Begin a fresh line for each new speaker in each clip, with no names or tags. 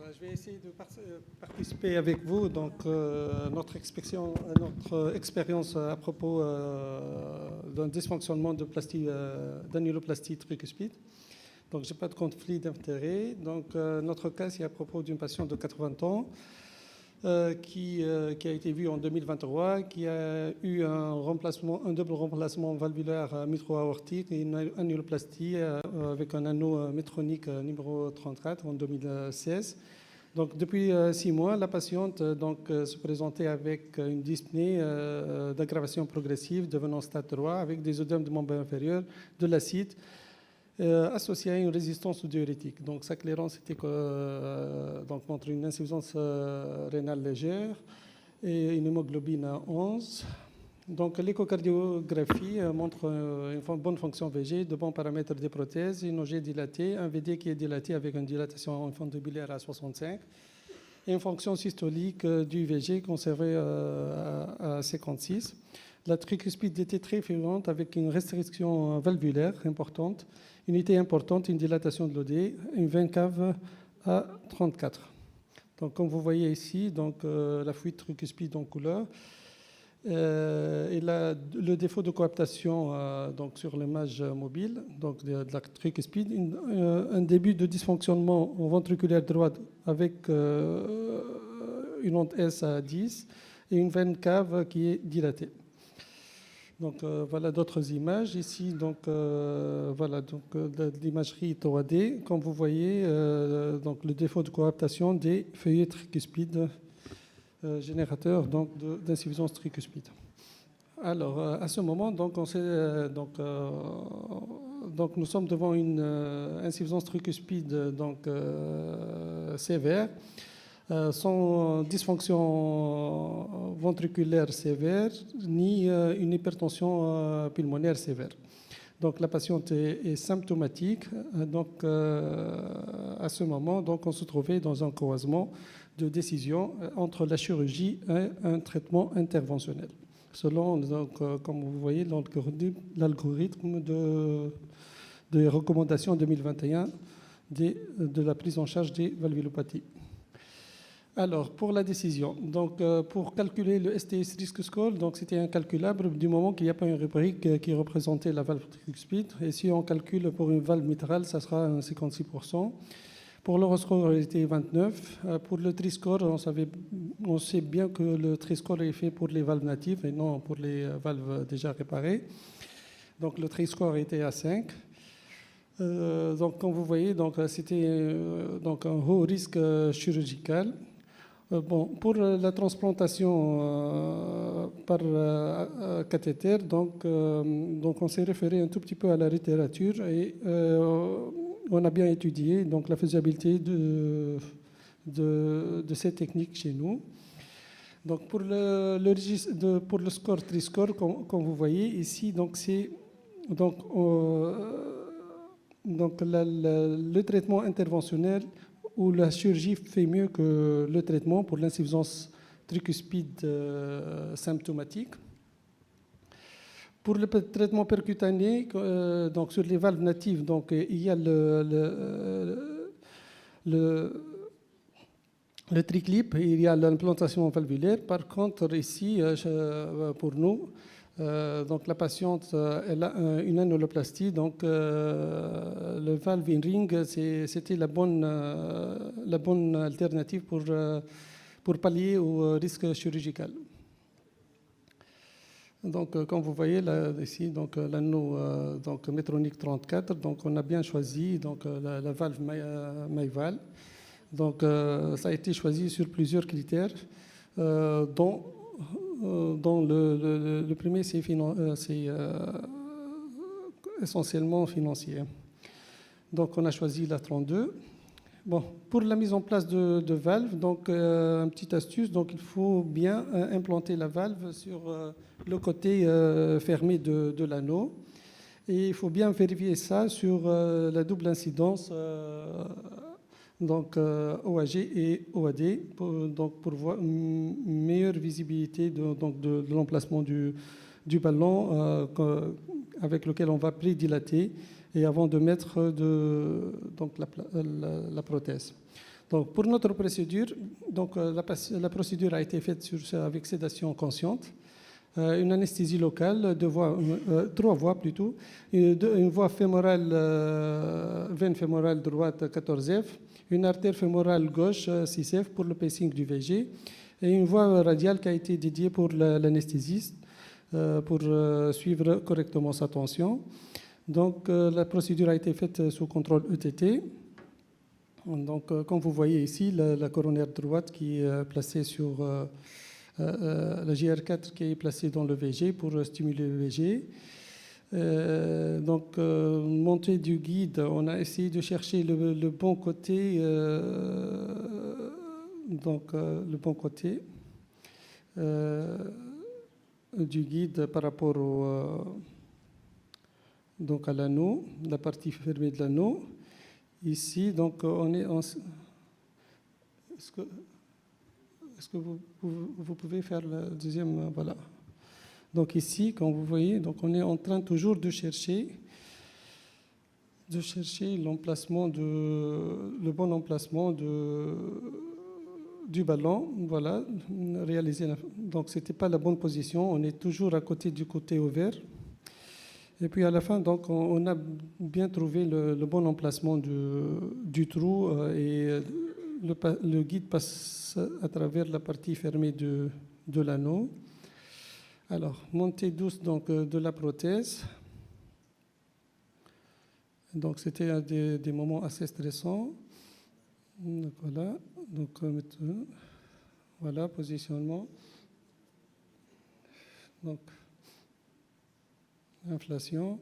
Je vais essayer de participer avec vous. Donc, notre expérience à propos d'un dysfonctionnement de d'annuloplastie tricuspide. Donc, je n'ai pas de conflit d'intérêt. Donc, notre cas, c'est à propos d'une patiente de 80 ans qui a été vue en 2023, qui a eu un double remplacement valvulaire mitro-aortique et une annuloplastie avec un anneau métronique numéro 34 en 2016. Donc, depuis 6 mois, la patiente se présentait avec une dyspnée d'aggravation progressive devenant stade 3 avec des œdèmes de membre inférieur, de l'acide, associé à une résistance aux diurétiques. Donc, sa clairance était contre une insuffisance rénale légère et une hémoglobine à 11. Donc, l'échocardiographie montre une bonne fonction VG, de bons paramètres des prothèses, une OG dilatée, un VD qui est dilaté avec une dilatation infundibulaire à 65, et une fonction systolique du VG conservée à 56. La tricuspide était très fréquente avec une restriction valvulaire importante, unité importante, une dilatation de l'OD, une veine cave à 34. Donc, comme vous voyez ici, la fuite tricuspide en couleur. Et le défaut de coaptation sur l'image mobile de la tricuspide, un début de dysfonctionnement ventriculaire droite avec une onde S à 10 et une veine cave qui est dilatée. Donc, voilà d'autres images. Ici, l'imagerie 3D. Comme vous voyez, le défaut de coaptation des feuillets tricuspides générateurs d'insuffisance tricuspide. Alors, à ce moment, nous sommes devant une insuffisance tricuspide sévère, sans dysfonction ventriculaire sévère, ni une hypertension pulmonaire sévère. Donc, la patiente est symptomatique. Donc, à ce moment, on se trouvait dans un croisement de décision entre la chirurgie et un traitement interventionnel, selon, comme vous voyez, l'algorithme de recommandations 2021 de la prise en charge des valvulopathies. Alors, pour la décision, pour calculer le STS Risk Score, c'était incalculable du moment qu'il n'y a pas une rubrique qui représentait la valve tricuspide. Et si on calcule pour une valve mitrale, ça sera 56%. Pour l'Euroscore, il était 29. Pour le Triscore, on sait bien que le Triscore est fait pour les valves natives et non pour les valves déjà réparées. Donc, le Triscore était à 5. Comme vous voyez, c'était un haut risque chirurgical. Pour la transplantation par cathéter, on s'est référé un tout petit peu à la littérature et on a bien étudié la faisabilité de ces techniques chez nous. Donc pour le score Triscore, comme vous voyez ici, le traitement interventionnel où la chirurgie fait mieux que le traitement pour l'insuffisance tricuspide symptomatique. Pour le traitement percutané, sur les valves natives, il y a le triclip et il y a l'implantation valvulaire. Par contre, ici, pour nous, la patiente elle a une annuloplastie, le valve in ring, c'était la bonne alternative pour pallier au risque chirurgical. Comme vous voyez là, ici, l'anneau métronique 34, on a bien choisi la valve Mayval. Ça a été choisi sur plusieurs critères, dont le premier, c'est essentiellement financier. Donc, on a choisi la 32. Pour la mise en place de valve, une petite astuce, il faut bien implanter la valve sur le côté fermé de l'anneau. Et il faut bien vérifier ça sur la double incidence OAG et OAD pour voir une meilleure visibilité de l'emplacement du ballon avec lequel on va prédilater et avant de mettre la prothèse. Donc, pour notre procédure, donc, la procédure a été faite avec sédation consciente, une anesthésie locale, trois voies plutôt, une voie fémorale, veine fémorale droite 14F, une artère fémorale gauche 6F pour le pacing du VG, et une voie radiale qui a été dédiée pour l'anesthésiste pour suivre correctement sa tension. Donc, la procédure a été faite sous contrôle ETT. Donc, comme vous voyez ici, la coronaire droite qui est placée sur la JR4 qui est placée dans le VG pour stimuler le VG. Donc, montée du guide, on a essayé de chercher le bon côté, le bon côté du guide par rapport donc à l'anneau, la partie fermée de l'anneau. Ici, donc, on est en... Est-ce que vous pouvez faire le deuxième? Voilà. Donc ici, comme vous voyez, donc on est en train toujours de chercher l'emplacement le bon emplacement du ballon. Voilà, donc c'était pas la bonne position. On est toujours à côté du côté ouvert. Et puis à la fin, donc, on a bien trouvé le bon emplacement du trou et le guide passe à travers la partie fermée de l'anneau. Alors, montée douce donc, de la prothèse. Donc, c'était des moments assez stressants. Donc, voilà, donc, voilà, positionnement. Donc, inflation.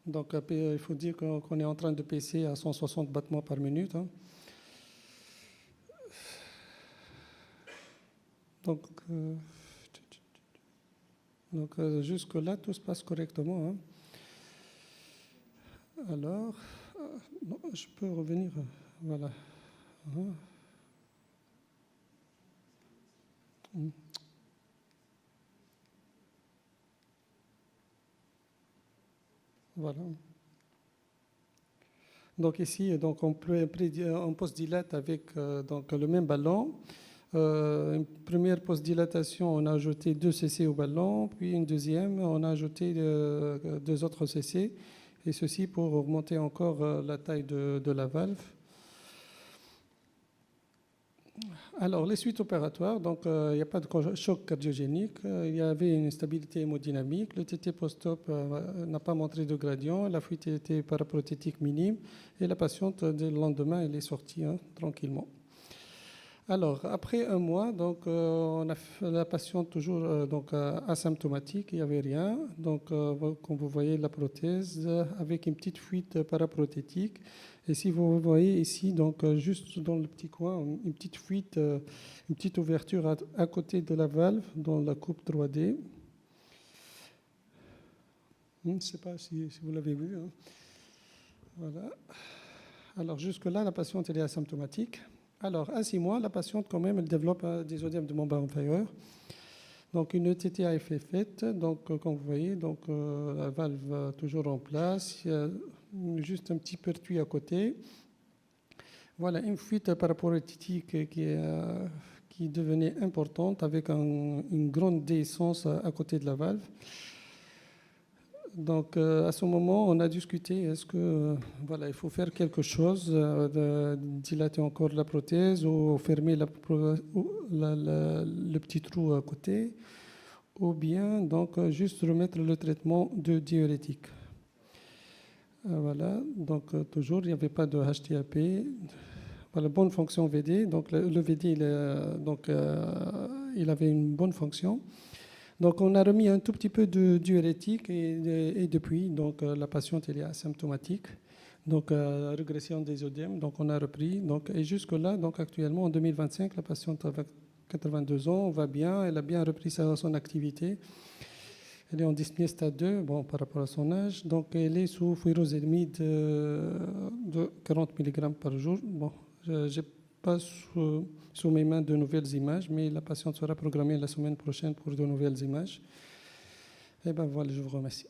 Donc, il faut dire qu'on est en train de pacer à 160 battements par minute. Hein. Donc jusque-là, tout se passe correctement. Hein. Alors, non, je peux revenir. Voilà. Voilà. Donc ici, donc on post-dilate avec donc le même ballon. Une première post-dilatation, on a ajouté 2 cc au ballon, puis une deuxième, on a ajouté 2 autres cc, et ceci pour augmenter encore la taille de la valve. Alors, les suites opératoires, donc il n'y a pas de choc cardiogénique, il y avait une stabilité hémodynamique, le TT post-op n'a pas montré de gradient, la fuite était paraprothétique minime, et la patiente, dès le lendemain, elle est sortie tranquillement. Alors, après un mois, donc, on a la patiente toujours donc, asymptomatique, il n'y avait rien. Donc, comme vous voyez, la prothèse avec une petite fuite paraprothétique. Et si vous voyez ici, donc, juste dans le petit coin, une petite fuite, une petite ouverture à côté de la valve dans la coupe 3D. Je ne sais pas si vous l'avez vu. Hein. Voilà. Alors, jusque-là, la patiente elle est asymptomatique. Alors, à 6 mois, la patiente, quand même, elle développe des œdèmes de membre inférieur. Donc, une ETT a été faite. Donc, comme vous voyez, donc, la valve toujours en place. Il y a juste un petit pertuis à côté. Voilà, une fuite paraprothétique qui devenait importante avec une grande déhiscence à côté de la valve. Donc, à ce moment, on a discuté, est-ce que voilà, il faut faire quelque chose, dilater encore la prothèse ou fermer le petit trou à côté, ou bien donc, juste remettre le traitement de diurétique. Voilà, donc toujours, il n'y avait pas de HTAP. Voilà, bonne fonction VD, donc le VD, il avait une bonne fonction. Donc, on a remis un tout petit peu de diurétique et depuis, donc, la patiente elle est asymptomatique. Donc, régression des œdèmes, donc on a repris. Donc, et jusque-là, donc actuellement, en 2025, la patiente a 82 ans, va bien, elle a bien repris son activité. Elle est en dyspnée stade 2, bon, par rapport à son âge. Donc, elle est sous furosémide de 40 mg par jour. Bon, je n'ai pas sous mes mains de nouvelles images, mais la patiente sera programmée la semaine prochaine pour de nouvelles images. Et ben voilà, je vous remercie.